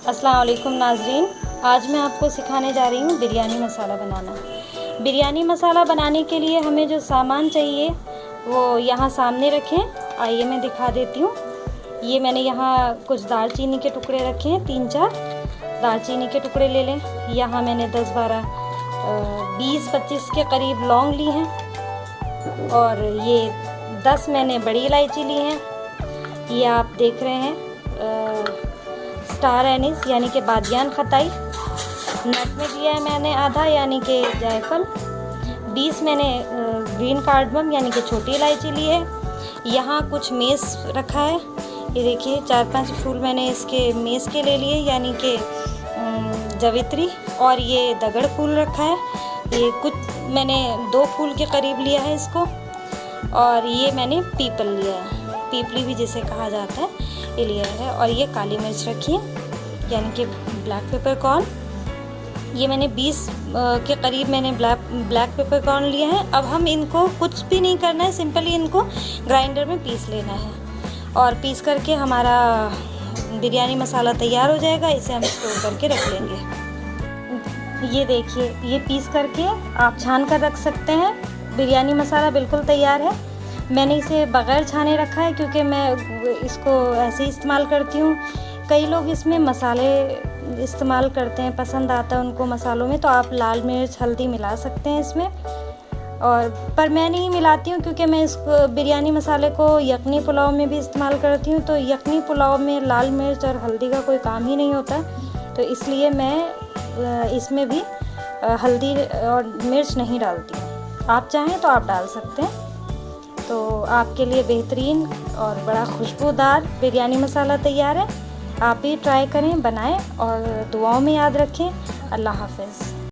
अस्सलाम वालेकुम नाज़रीन, आज मैं आपको सिखाने जा रही हूँ बिरयानी मसाला बनाना। बिरयानी मसाला बनाने के लिए हमें जो सामान चाहिए वो यहाँ सामने रखें। आइए मैं दिखा देती हूँ। ये मैंने यहाँ कुछ दालचीनी के टुकड़े रखे हैं, 3-4 दालचीनी के टुकड़े ले लें। यहाँ मैंने 10-12 20-25 के करीब लौंग ली हैं और ये 10 मैंने बड़ी इलायची ली हैं। ये आप देख रहे हैं स्टार एनिस यानी कि बादियान खताई। नटमेग लिया है मैंने आधा यानी कि जायफल। 20 मैंने ग्रीन कार्डमम यानी कि छोटी इलायची ली है। यहाँ कुछ मेस रखा है, ये देखिए 4-5 फूल मैंने इसके मेस के ले लिए यानी कि जवित्री। और ये दगड़ फूल रखा है, ये कुछ मैंने 2 फूल के करीब लिया है इसको। और ये मैंने पीपल लिया है, पीपली भी जिसे कहा जाता है, ये लिया है। और ये काली मिर्च रखी है यानी कि ब्लैक पेपर कॉर्न। ये मैंने 20 के करीब मैंने ब्लैक पेपर कॉर्न लिया है। अब हम इनको कुछ भी नहीं करना है, सिंपली इनको ग्राइंडर में पीस लेना है और पीस करके हमारा बिरयानी मसाला तैयार हो जाएगा। इसे हम स्टोर करके रख लेंगे। ये देखिए, ये पीस करके आप छान कर रख सकते हैं। बिरयानी मसाला बिल्कुल तैयार है। मैंने इसे बग़ैर छाने रखा है क्योंकि मैं इसको ऐसे ही इस्तेमाल करती हूँ। कई लोग इसमें मसाले इस्तेमाल करते हैं, पसंद आता है उनको मसालों में, तो आप लाल मिर्च हल्दी मिला सकते हैं इसमें। और पर मैं नहीं मिलाती हूँ क्योंकि मैं इसको बिरयानी मसाले को यखनी पुलाव में भी इस्तेमाल करती हूँ, तो यखनी पुलाव में लाल मिर्च और हल्दी का कोई काम ही नहीं होता, तो इसलिए मैं इसमें भी हल्दी और मिर्च नहीं डालती हूँ। आप चाहें तो आप डाल सकते हैं। तो आपके लिए बेहतरीन और बड़ा खुशबूदार बिरयानी मसाला तैयार है। आप भी ट्राई करें, बनाएं और दुआओं में याद रखें। अल्लाह हाफ़िज़।